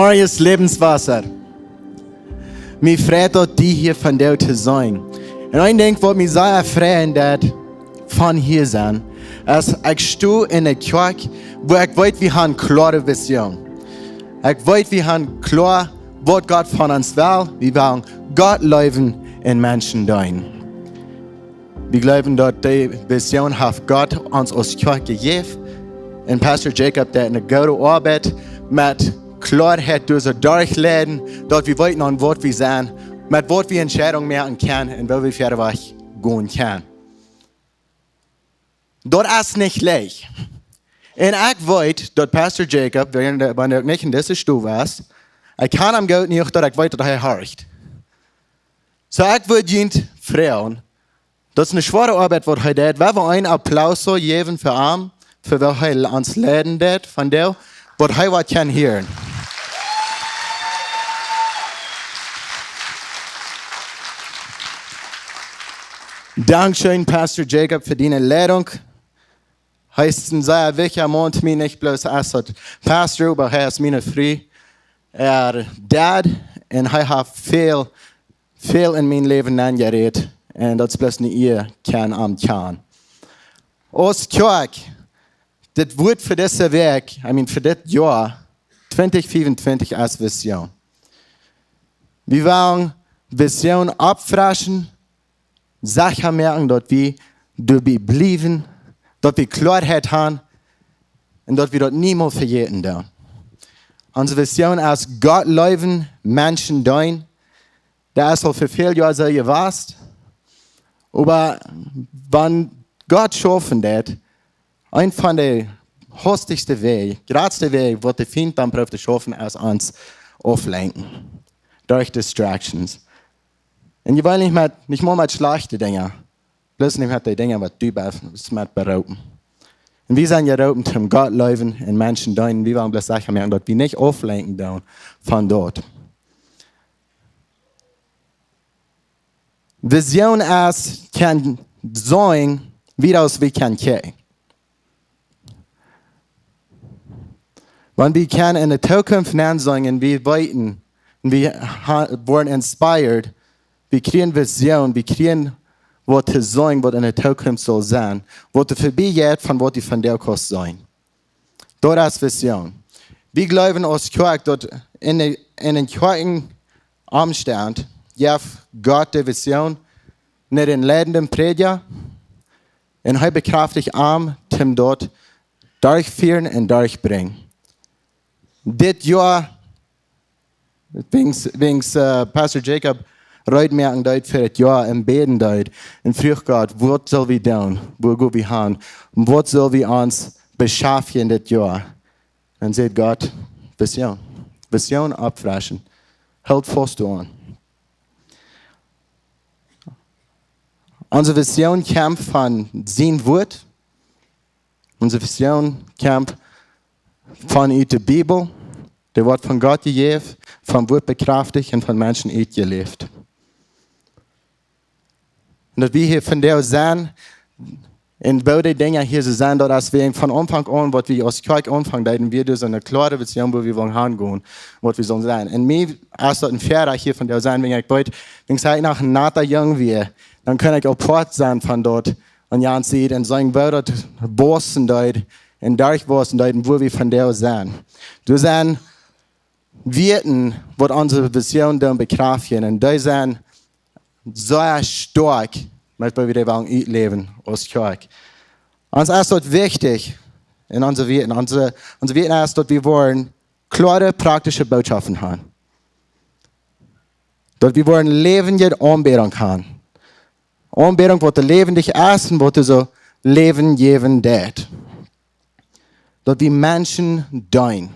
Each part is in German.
Neues Lebenswasser. Mir freut dort die hier von dir zu sein. Und ich denke, was mich sehr freut, dass von hier sein, als ich stehe in der Kirche, wo ich weiß, wir haben eine klare Vision. Ich weiß, wir haben klar, was Gott von uns will. Wir wollen Gott leben in Menschen dienen. Wir glauben, dass die Vision hat Gott uns als Kirche gegeben. Und Pastor Jacob, der eine gute Arbeit mit Klarheit durchleiten, dort wir weiter an was wir sind, mit was wir Entscheidungen machen können und wo wir vorwärts gehen können. Dort ist nicht leicht. Und ich weiß, dass Pastor Jacob, wenn er nicht in dieser Stufe ist, ich kann ihm Geld nicht, dass ich weiß, dass er hört. So ich würde ihn fragen, das ist eine schwere Arbeit, was er tut. Wir wollen einen Applaus geben für ihn, für was er uns leiden tut, von dem, was er kann hören. Dankeschön, Pastor Jacob, für deine Leitung. Heißt ein sehr wichtiger Mann, mir nicht bloß als Pastor, aber er ist meine Frau. Er Dad und er hat viel in mein Leben angerät. Und das bloß nicht ihr kann. Als Kirche, das wird für dieses Werk, für das Jahr 2025 als Vision. Wir wollen Vision abfrischen, Sachen merken, dass wir dabei bleiben, dass wir Klarheit haben und dass wir das niemals vergessen dürfen. Unsere Vision ist Gott leben, Menschen dienen. Das ist auch für viele Jahre so gewesen. Aber wenn Gott schaffen wird, ein von den hastigsten Wegen, geradsten Wegen, was der Feind dann braucht zu schaffen, ist uns auflenken. Durch Distractions. Und ich will nicht mal mit schlechten Dingen. Bloß nicht mit den Dingen, was du bist, mit berauben. Und wir sind geraubt, um Gott leben und Menschen dienen. Wir wollen bloß Sachen merken, dass wir nicht auflenken dürfen von dort. Vision ist, kann sein, wie das wir können kriegen. Wenn wir können in der Zukunft nachsehen, wir weiten, wir wurden inspired, wir kriegen Vision, wir kriegen, was zu sein, was in der Zukunft soll sein, was vorbeigeht von was die von der Kost sein. Das ist Vision. Wir glauben als Kirche, dass in den kirchlichen Umständen, ja, Gott die Vision, nicht in leidenden Prediger, und er bekräftigt am, zum dort durchführen und durchbringen. Dit Jahr, wegen Pastor Jacob, reut mir an Deut für das Jahr im Beten Deut. Und früh Gott, was soll wir tun? Wo gehen wir hin? Und was soll wir uns beschaffen das Jahr? Dann sagt Gott, Vision. Vision abfrischen. Halt fast an. Unsere Vision kommt von sein Wort. Unsere Vision kommt von der Bibel. Der Wort von Gott gegeben, vom Wort bekräftigt und von Menschen gelebt. Und dass wir hier von der sind, in beide Dinge hier so sind, dass wir von Anfang an, was wir aus Kirche anfangen, wir so eine klare Beziehung, wo wir wollen hingehen, was wir sollen sein. Und mir ist ein Fehler hier von der sein, wenn ich nach einem Natter jung wäre, dann kann ich auch Port sein von dort und Jan sieht und sagen, wo dort Bossen dort, und durchbossen dort, wo wir von der sind. Du sind Wirten, was unsere Vision dann bekräftigen. Und die sind sehr stark, mit wir wollen leben als Kirche. Uns ist dort wichtig, in unseren Wirten. Unsere Wirten ist, dass wir wollen klare, praktische Botschaften haben. Dass wir wollen lebende Anbetung haben. Anbetung, was du lebendig ist und was du so Leben geben wird. Dass wir Menschen dienen.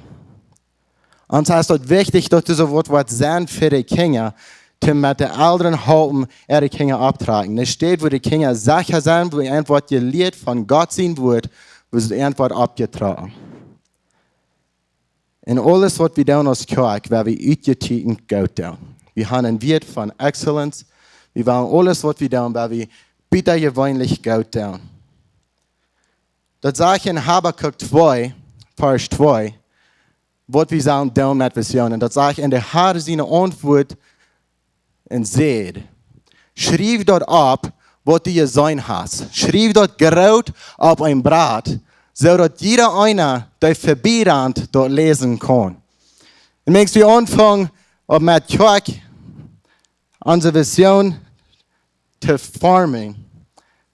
Und es ist dort wichtig, dass du so was sein für die Kinder, die mit den Eltern halten, ihre Kinder abtragen. Es steht, wo die Kinder sicher sind, wo irgendwas gelehrt von Gott sein wird, wo sie irgendwas abgetragen. Und alles, was wir tun als Kirche, werden wir utgetreten Gott tun. Wir haben einen Wert von Exzellenz. Wir wollen alles, was wir tun, werden wir bitte gewöhnlich Gott tun. Das sage ich in Habakkuk 2, Vers 2. wat we zouden doen met visioenen. Dat zag in de haar zijn antwoord en zeid. Schrijf dat op wat je zijn hast. Schrijf dat groot op een blad, zodat jeder einer die voorbijrand dat lezen kan. En mensen we aanvangen met kerk onze vision te vormen.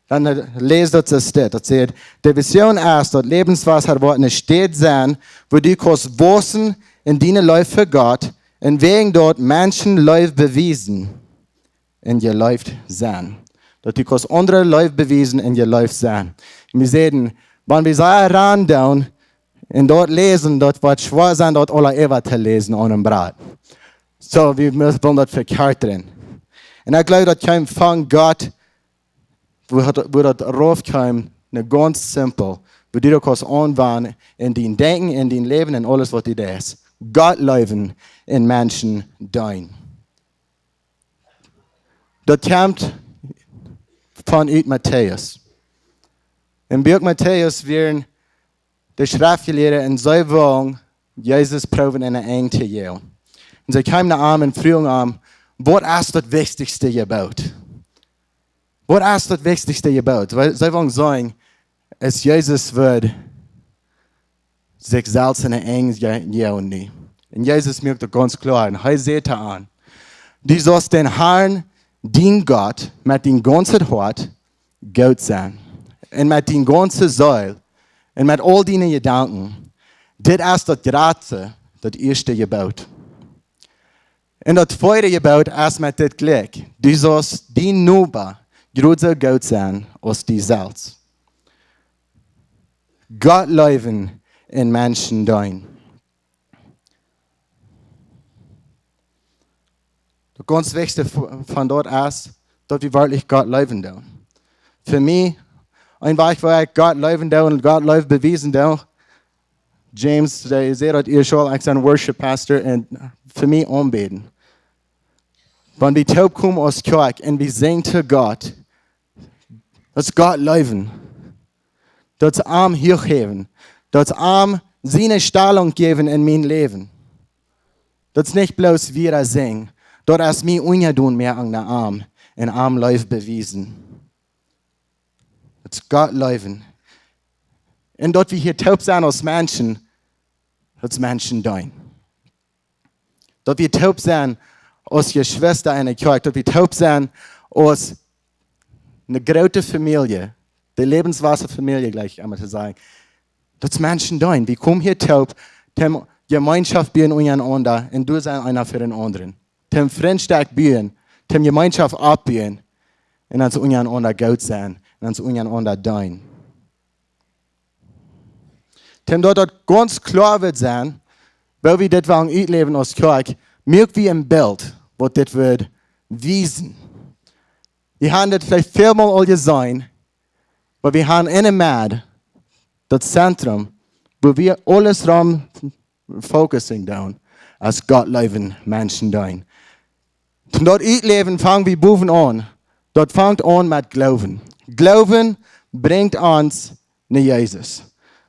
Dan lees dat ze staat. Dat zegt, de vision is dat levenswasser wordt een stad zijn, waar du kannst wassen in die Leif für Gott, en wegen dort Menschen Leif bewiesen in je Leif zijn. Dat du kannst andere Leif bewiesen in je Leif zijn. En we zeggen, wanneer we zij ran doen, en dort lezen, dat wordt schwer zijn, dat alle eeuwen te lezen aan een braad. So, we müssen dat verkeerd erin. En ik geloof dat je van God, wo dat raufkommt, ne ganz simpel, wo du das kannst anwenden in dein Denken, in dein Leben, in alles, was du tust. Gott leben in Menschen dein. Das kommt von Matthäus. Im Buch Matthäus werden die Schriftgelehrten in sie wollen Jesus proben in der Eng zu gehen. Und sie kamen nach ihm und fragen ihn, was ist das Wichtigste gebaut? Was ist das Wichtigste gebaut? Weil sie wollen sagen, es Jesus wird sich selbst in der Eng gehen. Und Jesus merkt das ganz klar. Und er sagt an, du sollst den Herrn, dein Gott, mit deinem ganzen Hart Gott sein. Und mit deinem ganzen Seil. Und mit all deinen Gedanken. Das ist das Größte, das erste gebaut. Und das zweite gebaut ist mit dem Glück. Du sollst dein Nachbar größer Gott sein als dich selbst. Gott leben in Menschen dein. Das ganz Wichtigste von dort ist, dass wir wirklich Gott leben tun. Für mich, ein Weg, wo ich Gott leben tun und Gott leben bewiesen tun, James, der sagt, dass ihr schon als ein Worship Pastor und für mich anbeten. Wenn wir taub kommen aus Kirche und wir singen zu Gott, dass Gott leben, dass ihm hochheben, dass ihm seine Stellung geben in mein Leben. Das nicht bloß wir singen, dass es mir ungetun mehr an der Arm, in Arm läuft bewiesen. Dass Gott leben. Und dort wir hier taub sind als Menschen, als Menschen dein. Dort wir taub sind als Geschwister in der Kirche, dort wir taub sind als eine große Familie, die Lebenswasserfamilie gleich einmal zu sagen. Das Menschen dein. Wir kommen hier taub, dem Gemeinschaft bieten untereinander und du sein einer für den anderen. Dem Freundschaft bieten, dem Gemeinschaft abbieten und dann zu untereinander Gott sein und dann zu untereinander dein. Dem dort ganz klar wird sein, weil wir das wollen leben als Kirche, merkt wie ein Bild, was das wird wiesen. Wir haben das vielleicht viermal all gesehen, aber wir haben in der Mitte das Zentrum, wo wir alles rum fokussen down, als Gott leben Menschen dein. Und dort leben fangen wir boven an. Dort fängt an mit Glauben. Glauben bringt uns nach Jesus.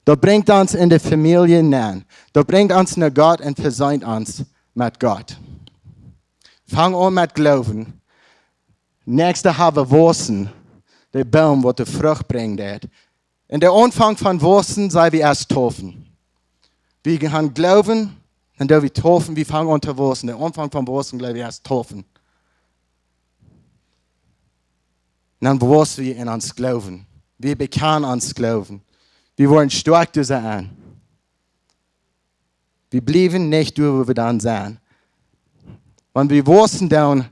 Das bringt uns in die Familie näher. Das bringt uns nach Gott und versöhnt uns mit Gott. Fang an mit Glauben. Nächste haben Wurzeln. Der Baum, der die Frucht bringt. In der Anfang von Wurzeln sei wir erst taufen. Wir haben Glauben, und da wir taufen, wir fangen an zu wurzeln. Der Anfang von Wurzeln, glaube ich, erst taufen. Und dann wurzeln wir in uns Glauben. Wir bekennen uns Glauben. Wir wollen stark durch sein. Wir bleiben nicht durch, wo wir dann sein. Wenn wir wurzeln dann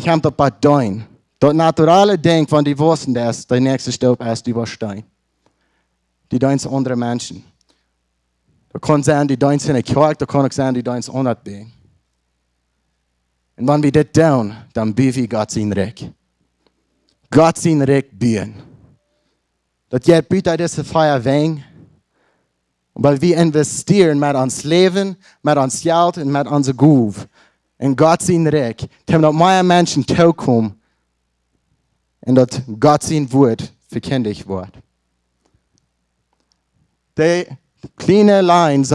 kommt das bei dein. Das naturale Ding, wenn die wurzeln das, der nächste Stopp ist überstehen. Die dein zu anderen Menschen. Das kann sein, die dein in der Kirche, das kann auch sein, die dein anders bin. Und wenn wir das tun, dann bieten wir Gott sein Recht. Gott sein Recht bieten. Das jetzt bietet diese Feier wegen, weil wir investieren mit uns Leben, mit uns Geld und mit unserem Gut. Und Gott sein Recht, damit mehr Menschen kommen und dass Gott sein Wort verkündigt wird. Die Kleine Lines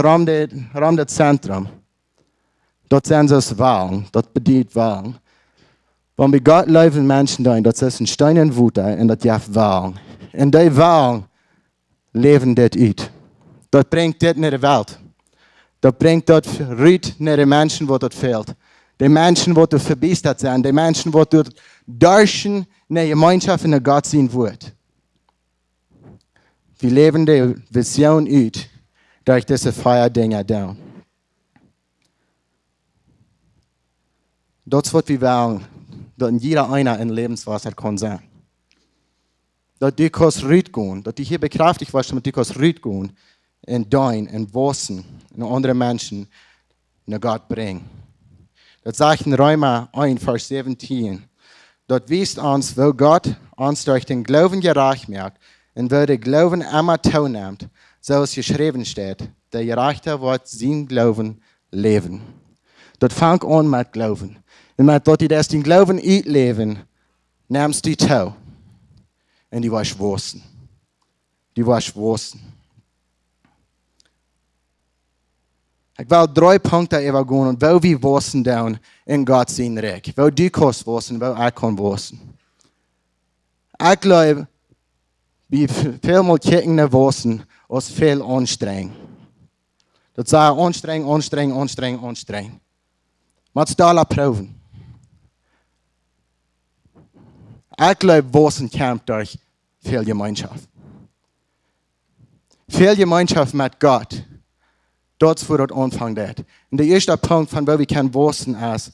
rond het centrum. Dat zijn dus Wahlen, dat bedient Wahlen. Wanneer bij God leven mensen doen, dat is een stein en voet en dat heeft Wahlen. En die Wahlen leven dit uit. Dat brengt dit naar de wereld. Dat brengt dat uit naar de mensen wat het veelt. De mensen wat er verbijsterd zijn. De mensen wat er duischen naar je gemeenschap en naar God zien wordt. We leven de vision uit door deze 4 dingen doen. Dat is wat we willen. Dat jeder einer in levenswasser kan zijn. Dat die kost uitgaan. Dat die hier bekrachtigd was, dat die kost uitgaan. En doen en wassen. En andere mensen naar God brengen. Dat zegt in Römer 1, vers 17. Dat wijst ons, wo Gott ons durch den Glauben gerecht macht. En wo der Glauben immer toeneemt. Zoals geschreven staat. Der Gerechte wordt zijn Glauben leven. Dat vangt aan met Glauben. En met dat die das den Glauben uitleven, neemt die toe. En die was wassen. Die was wassen. Ik wil 3 punten even gaan, en wo we wassen doen in God zijn rijk. Wo du kannst wassen, wo ik kan wassen. Ik geloof, we veel meer kijken naar wassen, als veel anstrengen. Dat zei anstrengen. Maar het is daar proeven. Ik geloof, wassen komt door veel gemeenschap. Veel gemeenschap met God. Dat is waar het aanvangt. En de eerste punt van waar we kunnen wassen is,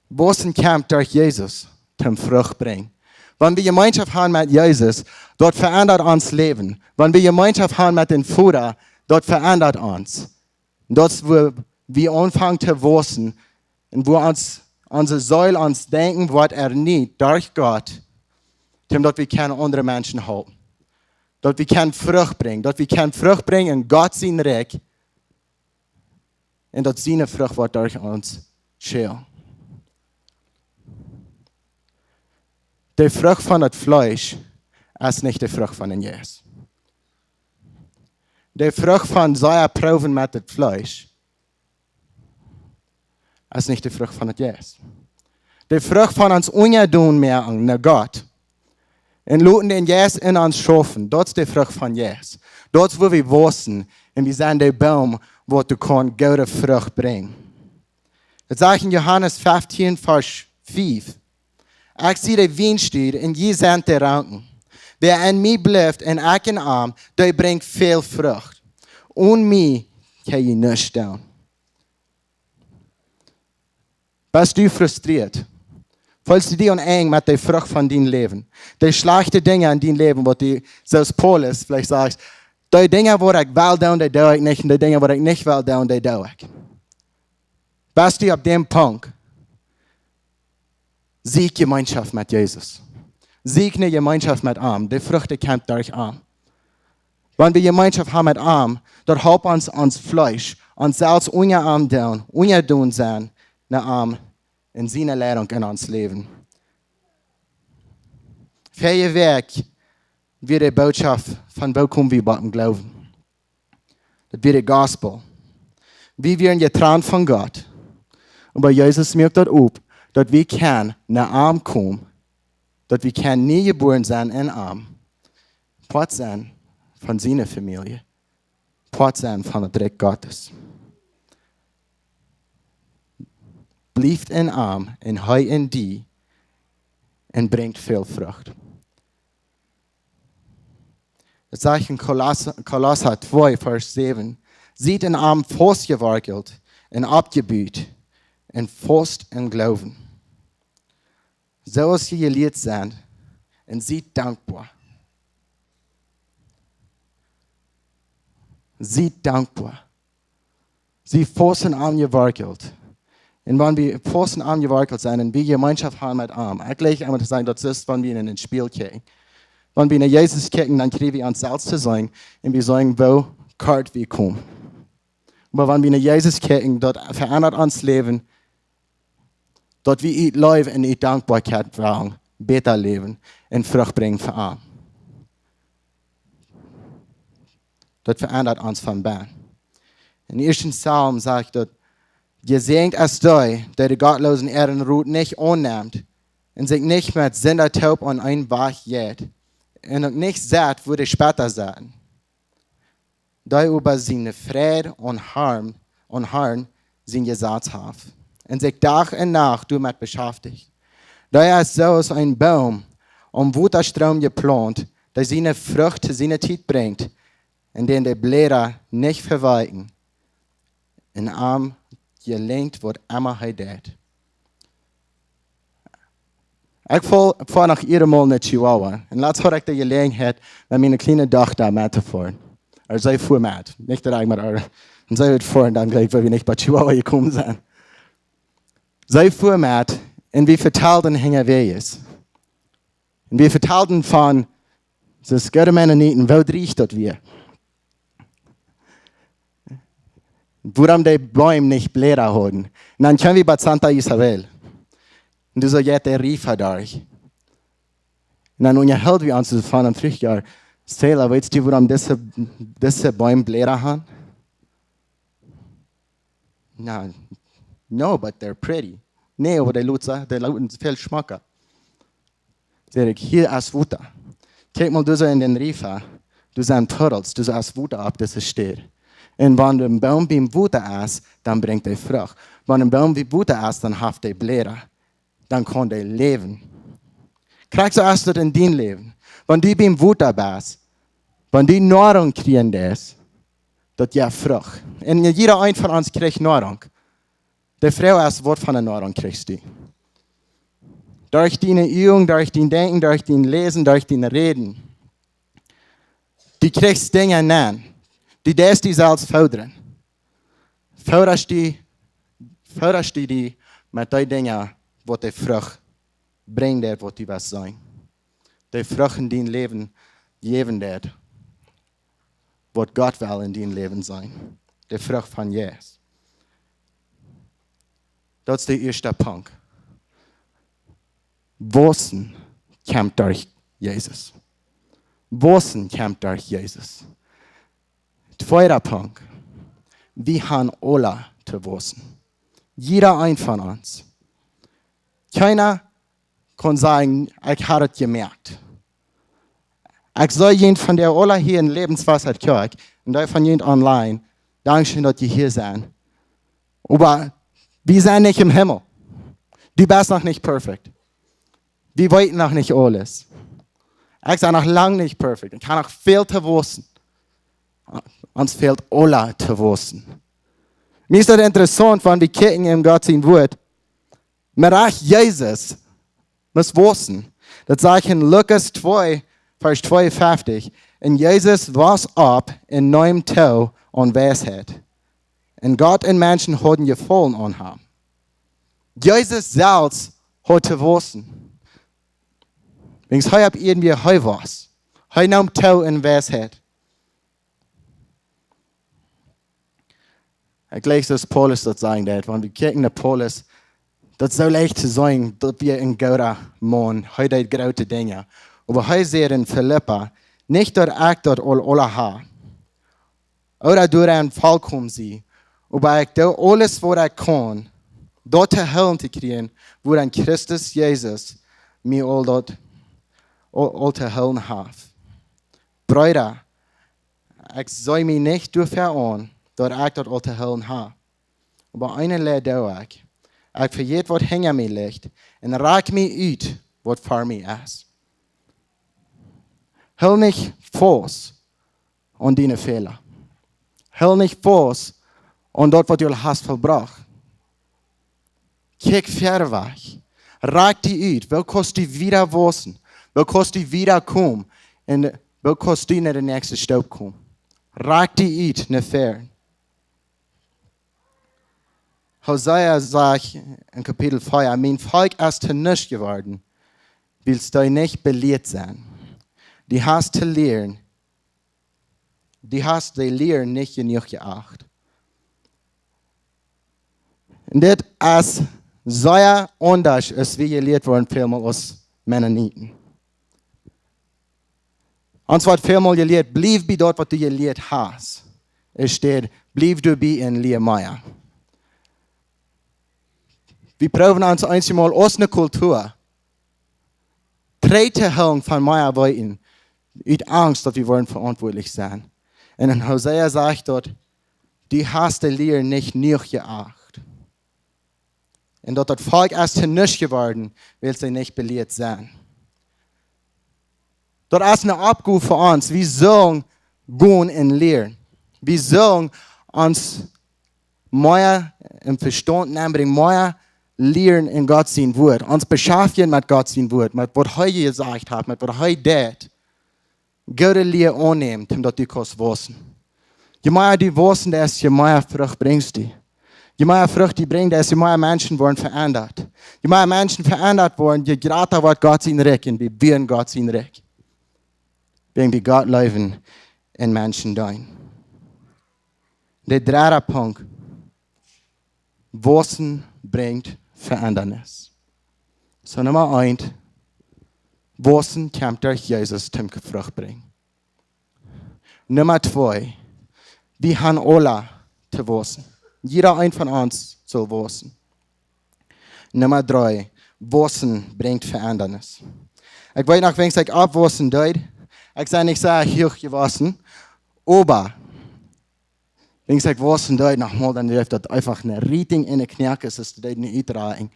wassen komt door Jezus ten vrucht brengen. Wanneer we gemeenschap hebben met Jezus, dat verandert ons leven. Wanneer we gemeenschap hebben met den Vader, dat verandert ons. Dat is waar we aanvangen te wassen. En waar onze Säule ons denken wordt niet door God, omdat we kunnen andere mensen helpen. Dat we kunnen vrucht brengen. Dat we kunnen vrucht brengen in God zijn rijk. En dat zijn vrucht wordt door ons scheel. De vrucht van het vlees is niet de vrucht van een Jezus. De vrucht van zij proeven met het vlees is niet de vrucht van het Jezus. De vrucht van ons ongedoen meer naar God. En laten den Jezus in ons schaffen. Dat is de vrucht van Jezus. Dat is waar we wassen. En we zijn de boom wat du kan goede vrucht brengen. Het zegt in Johannes 15, vers 5. Ik zie de wijnstuur en je zijn te ranken. Wie in mij blijft en ik in hem, die brengt veel vrucht. On mij kan je niets doen. Ben je frustreerd? Voelst je die oneen met de vrucht van die leven? De slechte dingen in die leven, wat die, zoals Paulus vielleicht zegt, die dingen wat ik wil doen, die doe ik niet. En de dingen wat ik niet wil doen, die doe ik. Ben je op dem punt? Zie gemeenschap met Jezus. Zie een gemeenschap met hem. De vruchten komt door hem. Wanneer we gemeenschap hebben met hem, dat helpt ons vlees, ons zelfs ongedoen zijn naar hem in zijn leiding in ons leven. Via werk weer de boodschap van welkom we bij hem geloven. Dat weer de gospel. We werden getrouwd van God. En bij Jezus merkt dat op, dat we kan naar hem komen. Dat we kan niet geboren zijn in hem. Part zijn van zijn familie. Part zijn van het Rijk Gottes. Blijft in hem en hij in die. En brengt veel vrucht. Het zegt in Kolosser 2, vers 7. Ziet in hem vastgeworkeld en opgebouwd. En vast in geloven. Zoals je geleerd bent. En ziet dankbaar. Ziet dankbaar. Zie vast in hem geworkeld. En wanneer we vast in hem geworkeld zijn en we gemeenschap hebben met hem. Ik leg immer te zeggen, dat is wanneer we in een spiel kijken. Wanneer we naar Jezus kijken, dan krijgen we ons zelfs te zijn. En we zeggen, wo kort we komen. Maar wanneer we naar Jezus kijken, dat verandert ons leven. Dat we iets leven en iets dankbaarheid vragen. Beter leven en vrucht brengen voor hem. Das verändert uns von Bern. In den ersten Psalm sagt dort, gesegnet ist der die gottlosen Ehrenruht nicht annimmt und sich nicht mit Sindertaub und ein Bach geht und nicht sagt, würde später sagen. Da über seine Friede und Harm sind gesatzhaft und sich Tag und Nacht damit beschäftigt. Da ist so als ein Baum Wutterstrom geplant, der seine Frucht seine Zeit bringt, in den die Blätter nicht verwelken. In Arm gelenkt wird immer heidet. Ich fahre nach jedem Mal nach Chihuahua. Und laatst had ik de gelegenheid met mijn kleine dochter mee te fahren. Zij fuhr met. Niet dat ik met haar. En zij het fahren dan gleich, weil wir nicht bei Chihuahua gekommen sind. Zij fuhr met en wir vertelden hingen wees. En wir vertelden von, das gute Mennoniten, wo riecht das wir? Warum die Bäume nicht Blätter haben. Und dann kommen wir bei Santa Isabel. Und du sagst, der Riefer durch. Und dann unterhalten wir uns von einem Frühjahr. Stella, weißt du, warum diese Bäume Blätter haben? No, but they're pretty. Nee, aber die lauten viel schmacker. Sag ich, hier ist Wutter. Kijk mal, du so in den Riefer. Du sagst Turtles, du sagst Wutter ab, das ist steht. Und wenn ein Baum wie Wutter ist, dann bringt er Frucht. Wenn ein Baum wie Wutter ist, dann hat er Blätter. Dann kann er leben. Kriegst du erst in dein Leben. Wenn du beim Wutter bist, wenn du Nahrung kriegen das ja Frucht. Und jeder ein von uns kriegt Nahrung. Die Frau ist Wort von der Nahrung kriegst du. Durch deine Übung, durch dein Denken, durch dein Lesen, durch dein Reden. Du kriegst Dinge nennen. Die selbst fördern. Förderst die mit den Dingen, die die Frucht bringt, was die was sein. Die Frucht in dein Leben geben wird, was Gott will in dein Leben sein. Die Frucht von Jesus. Das ist der erste Punkt. Wissen kommt durch Jesus. Wissen kommt durch Jesus. Zweiter Punkt. Wir haben alle zu wissen. Jeder ein von uns. Keiner kann sagen, ich habe es gemerkt. Ich soll jeden von der alle hier in Lebenswasser kirk und der von jeden online. Dankeschön, dass ihr hier seid. Aber wir sind nicht im Himmel. Du bist noch nicht perfekt. Wir wollten noch nicht alles. Ich bin noch lange nicht perfekt. Ich habe noch viel zu wissen. Uns fehlt alle zu wissen. Mir ist das interessant, wenn wir kicken im Gott sein Wort. Mir Jesus muss wissen. Das sagt in Lukas 2, Vers 52. Und Jesus was ab in neuem Tau und Weisheit. Und Gott und Menschen haben gefallen an ihm. Jesus selbst hat zu wissen. Wenn ich heute irgendwie was. Heute nahm Tau und Weisheit. Ich lese das Paulus das sagen, wenn wir kicken nach Paulus, das ist so leicht zu sagen, dass wir in Gouda machen, heute große Dinge. Aber heute sehen in Philippa, nicht dort ich dort alle haben. Oder durch einen Fall kommen sie. Aber ich tue alles, was ich kann, dort zu helfen zu kriegen, wo dann Christus Jesus mir all dort all zu helfen hat. Brüder, ich soll mich nicht durchführen, dort ich dort all zu helfen habe. Aber eine Lehre ich. Ich vergeet was hinter mir liegt und raak mich uit, was vor mir ist. Hol nicht fast an deine Fehler. Hol nicht fast an dort, was du hast verbracht. Kijk ver weg. Raak die uit. Wel kost die wieder wissen. Wel kost die wieder kommen. Und wel kost die naar de nächste Stopp kommen. Raak die uit naar fern. Hosea sagt in Kapitel 4, mein Volk ist zu nichts geworden, willst du nicht belehrt sein. Die hast zu lernen. Die hast die Lehren nicht genug geachtet. Und das ist sehr anders, als wie gelehrt worden vielmal aus Mennoniten. Ons wordt veelmaal geleerd, blijf bij dat wat du geleerd hast. Es steht, blijf du bij in Nehemia. Wir proben uns einmal aus einer Kultur, dritte Hang von meiner Weiten, uit Angst, dass wir verantwortlich sein. Und in Hosea sagt dort, die hast die Lehre nicht geacht. Und dort das Volk erst nicht geworden, weil sie nicht belehrt sein. Dort ist eine Abgabe für uns, wir sollen gehen in Lehren. Wir sollen uns mehr im Verstand nehmen, mehr Lehren in Gott sein Wort, uns beschäftigen mit Gott sein Wort, mit was er gesagt hat, mit was er tut. Gute Lehre annehmen, damit du kannst wissen. Je mehr du wissen, desto mehr Frucht bringst du. Je mehr Frucht du bringst, desto mehr Menschen werden verändert. Je mehr Menschen verändert werden, je größer wird Gott sein Reich und wir werden Gott sein Reich. Wenn wir Gott leben in Menschen dein. Der dritte Punkt. Wissen bringt Verändernis. So Nummer 1. Wissen kann durch Jesus zum Frucht bringen. Nummer 2. Wir haben alle zu wissen. Jeder ein von uns soll wissen. Nummer 3. Wissen bringt Verändernis. Ich weiß noch, wenn ich abwissen deut, ich sage nicht, hier gewissen, aber wenn ich wissen deut, nochmal, dann läuft das einfach eine Rieting in der Knärke, es ist eine Eintragung.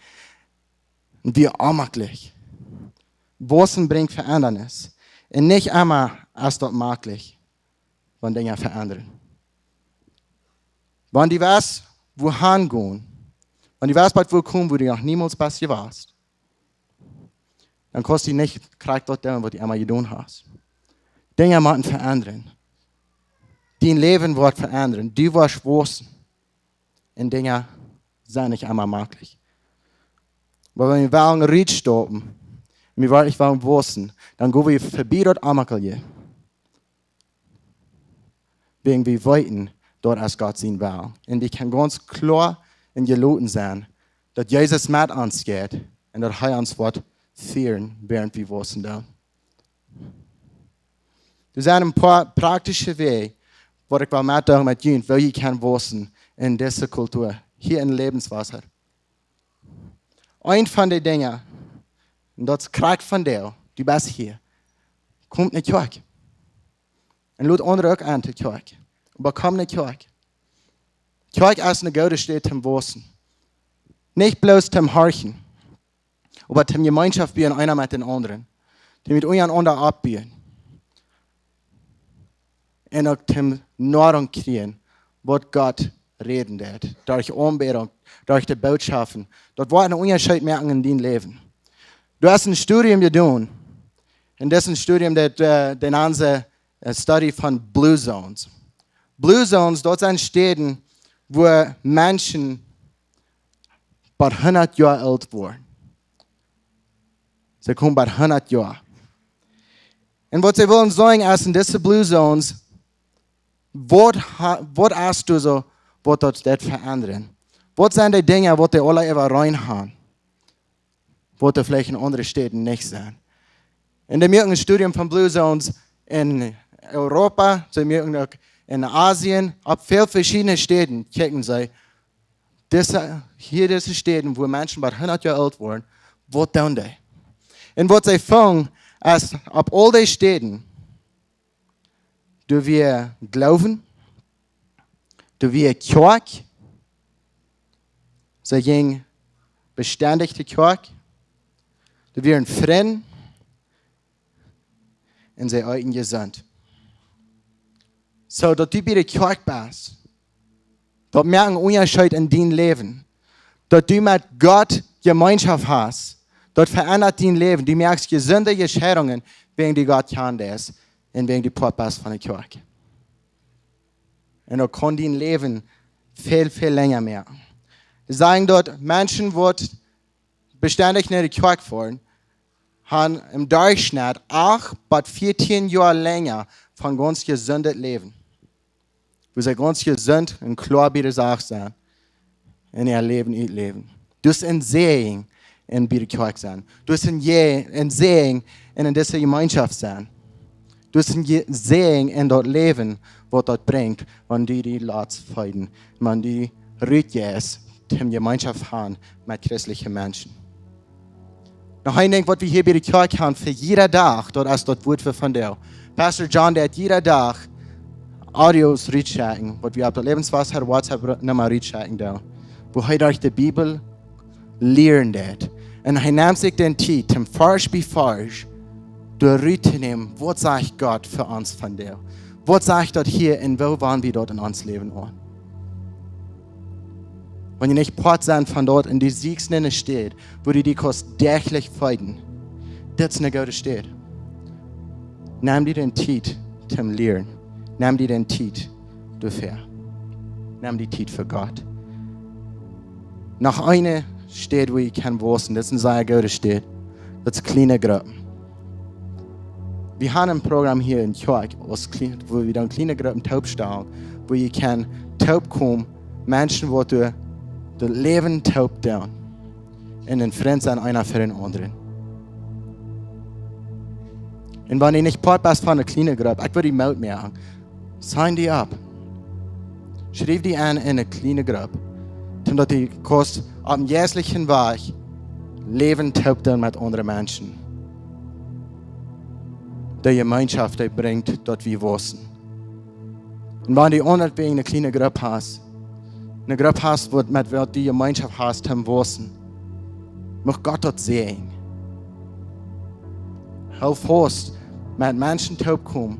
Und wie amaglich. Wissen bringt Verändernis. Und nicht immer ist das möglich, wenn Dinge verändern. Wenn du weißt, wohin gehen, wenn du weißt, wo kommen, wo du noch niemals passiert warst, dann kannst du nicht kriegen, was du einmal getan hast. Dinge müssen verändern. Dein Leben wird verändern. Du wirst wissen. Und Dinge sind nicht einmal möglich. Aber wenn wir wollen Ried stoppen, wir wirklich wollen wissen, dann gehen wir vorbei dort Amakel. Wegen wir weiten dort als Gott sein will. Und wir können ganz klar in Geloten sein, dass Jesus mit uns geht und dass er uns wird führen, während wir wissen da. Das sind ein paar praktische Wege, wo ich mit Ihnen, weil ich kann wissen in dieser Kultur, hier in Lebenswasser. Ein von den Dingen, und das kriegt von dir, du bist hier, kommt in die Kirche. Und lud andere auch an die Kirche. Aber komm in die Kirche. Die Kirche ist eine gute Stätte zum Wissen. Nicht bloß zum Horchen, aber zum Gemeinschaft bieten einer mit den anderen. Die mit einander abbieten. Und auch zum Nahrung kriegen, was Gott reden wird. Durch Anbetung, durch die Botschaften. Dort wird ein Unterschied merken in deinem Leben. Du hast ein Studium getan. Und das ist ein Studium, das nennen sie Study von Blue Zones. Blue Zones, dort sind Städten, wo Menschen bei 100 Jahren alt wurden. Sie kommen bei 100 Jahren. Und was sie wollen sagen, ist in diesen Blue Zones, was hast du so, was dort verändern? Was sind die Dinge, die die alle immer reinhauen? Was die vielleicht in anderen Städten nicht sind. In dem Studium von Blue Zones in Europa, in Asien, ab vielen verschiedenen Städten, checken sie, diese Städten, wo Menschen bei 100 Jahren alt wurden, was tun die? Und was sie fangen, ist, ab all die Städten, du wir glauben, du wir Kirche, sie gehen beständig die Kirche, du wir Frieden, und sie eigen gesund. So, dass du bei der Kirche bist, dort merken Unterschied in deinem Leben, dass du mit Gott Gemeinschaft hast, dort verändert dein Leben, du merkst gesunde Entscheidungen, wegen die Gott kann das und wegen die Purpose von der Kirche. Und dann kann dein Leben viel, viel länger merken. Sie sagen dort, Menschen, die beständig in die Kirche fahren, haben im Durchschnitt 8 bis 14 Jahre länger von ganz gesundes Leben. Wo sie ganz gesund und klar bei der Sache sind, in ihr Leben leben. Du hast ein Segen in der Kirche sein. Du hast ein Segen in dieser Gemeinschaft sein. Du hast ein Segen in dort Leben, was dort bringt, wenn die Lats feiden, wenn die Rütjes die Gemeinschaft haben mit christlichen Menschen. Noch ein Ding, was wir hier bei der Kirche haben, für jeden Tag, dort ist dort Wort von dir. Pastor John, der hat jeden Tag Audios rückschicken, was wir auf der Lebenswasser WhatsApp-Nummer rückschicken, wo er durch die Bibel lernen wird. Und er nimmt sich den Zeit, zum Farsch bei Farsch, durchzunehmen, was sagt Gott für uns von dir? Was sagt dort hier und wo waren wir dort in uns Leben an? Wenn ihr nicht Port sind von dort in die Siegsnenne steht, wo die kost täglich feiden, das ist eine gute Stadt. Nimm dir den Zeit zum Lernen. Nimm dir den Zeit dafür. Nimm die Zeit für Gott. Nach einer Stadt, wo ich kann wissen, das ist eine sehr gute Stadt, das ist kleine Gruppen. Wir haben ein Programm hier in Kirche, wo wir dann kleine Gruppen taub stellen, wo ihr kann taub kommen, Menschen, die das Leben taub tun. Und ein Freund sein, einer für den anderen. Und wenn ihr nicht Part bist von einer kleinen Gruppe, ich würde die Mut machen. Sign die ab. Schreib die an in eine kleine Gruppe. Damit die kost am jährlichen Weg Leben taub tun mit anderen Menschen. Die Gemeinschaft, die bringt, dort wir wissen. Und wenn du unabhängig eine kleine Gruppe hast, eine Gruppe hast, wo die Gemeinschaft hast, zum Wissen, muss Gott dort sehen. Hilf uns, mit Menschen taub kommen,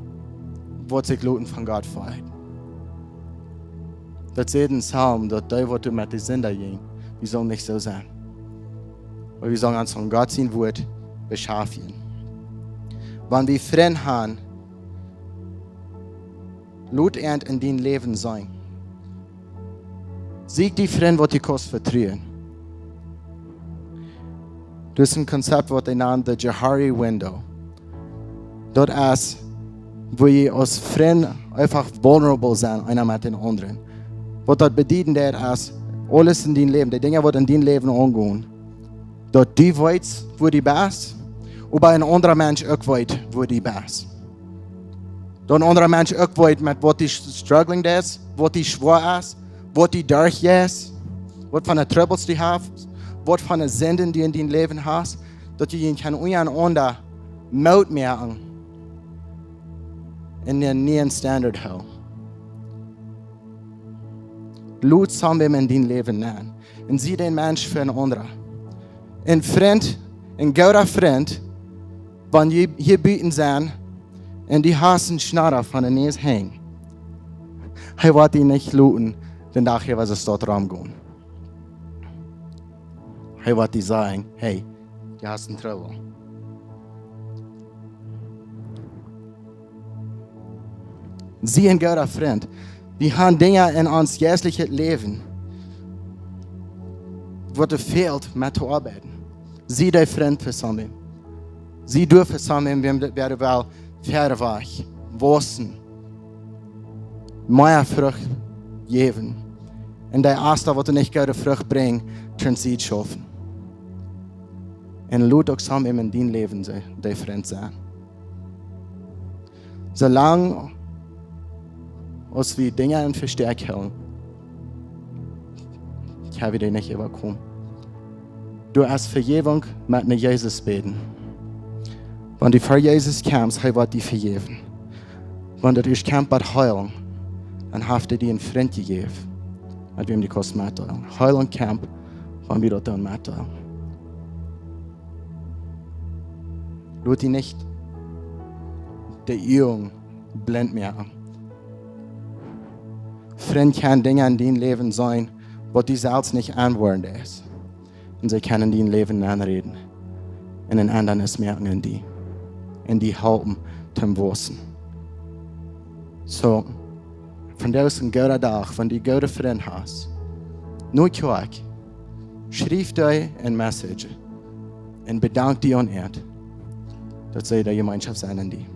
wo sich Leuten von Gott freuen. Das ist ein Psalm, dass die, die mit den Sünder gehen, wir sollen nicht so sein. Weil wir sollen uns von Gott sein Wort beschaffen. Wenn wir Freunde haben, Lut in dein Leben sein. Sieg die Freunde, die dich vertrauen. Das ist ein Konzept, das ich nenne, the Johari Window. Dort ist, wo ihr als Freund einfach vulnerable sein, einer mit den anderen. Was dort bedeutet, ist, alles in deinem Leben, die Dinge, die in deinem Leben angehen, dort du weißt, wo du bist, und bei einem anderen Mensch auch weiß, wo du bist. Dort ein anderer Mensch auch weiß, mit was du struggling ist, was du schwer ist, was du durch ist, was für eine Troubles du hast, was für eine Sünden die in deinem Leben hast, dass du ihn untereinander Mut machen in den neuen Standard haben. Lut zusammen in dein Leben nehmen und sieh den Mensch für einen anderen. Ein Freund, ein guter Freund, wenn die hier bieten sind und die hassen Schnarrer von der Nähe hängen, er wird die nicht looten, denn nachher was es dort rumgehen. Er wird die sagen, hey, die hast einen Trouble. Sie ein guter Freund. Wir haben Dinge in uns jährlichen Leben, wo es fehlt, mit zu arbeiten. Sie der Freund zusammen. Sie dürfen zusammen, wir werden Pferdeweich, Wursten, mehr Frucht geben. Und der Erste, was nicht gute Frucht bringt, können sie schaffen. Und Lut auch zusammen in dein Leben, der Freund sein. Solange als wir Dinge in Verstärk halten, kann ich dir nicht überkommen. Du hast Vergebung mit einem Jesus beten. Wenn du vor Jesus kommst, er wird dir vergeben. Wenn du dich kämpfst mit Heilung, dann hast du dir einen Freund gegeben, mit wem du kannst mitteilen. Heilung kämpft, wenn wir dort mitteilen. Lass dich nicht der Übung blind machen. Freund kann Dinge in deinem Leben sein, wo du selbst nicht anwendend ist. Und sie können dein Leben anreden. Und den anderen es merken in die. Und die halten zum Wissen. So, von der ist ein guter Tag, wenn du einen guten Freund hast. Nur Kirche. Schreib dir eine Message. Und bedank dich an Erd. Das sei der Gemeinschaft sein in die.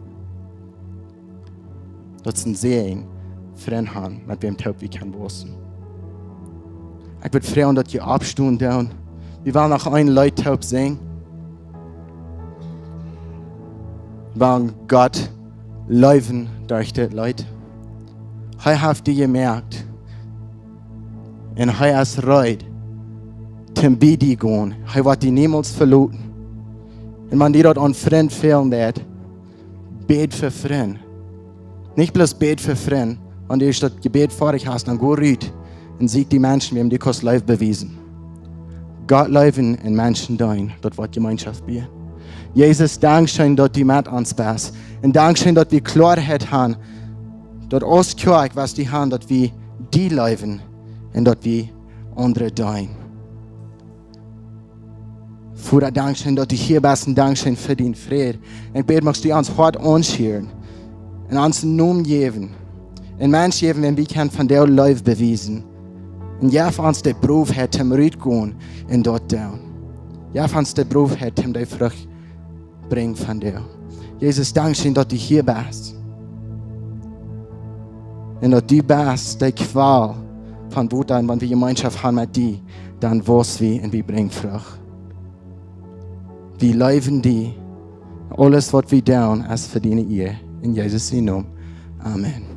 Das ist ein Segen. Freund haben, mit wem taub wir können wissen. Ich würde freuen, dass ihr abstehen down. Wir wollen noch ein Leute taub sehen. Weil Gott laufen durch die Leute. Hij heeft die gemerkt. En hij is reid. Zum Bidi gehen. Hij wird die niemals verloren. Und man die dort an Freund fehlen dat. Bet für Freund. Nicht bloß bet für Freund. Und die das Gebet vor dich hast, dann go rüt. Und sieg die Menschen, wir haben die Kost live bewiesen. Gott leben in Menschen dein, dort wird Gemeinschaft bieten. Jesus, Dankeschön, dass die mit uns bist. Und Dankeschön, dass wir Klarheit haben. Dass uns klar was die haben, dass wir die leben. Und dass wir andere dein. Vater, Dankeschön, dass du hier bist. Und Dankeschön für den Frieden. Und bitte, magst du uns hart anschauen. Und uns Namen geben. Und Menschen geben, wenn wir können von dir live beweisen. Und ja, für uns der Beruf hat, zum Rüt gehen und dort down. Ja, für uns der Beruf hat, zum die Frucht bringen von dir. Jesus, Dankeschön, dass du hier bist. Und dass du bist, die Qual von wo dann, wenn wir Gemeinschaft haben mit dir, dann was wir und wir bringen Frucht. Wir leben die. Alles, was wir tun, ist verdienen ihr. In Jesus' Namen. Amen.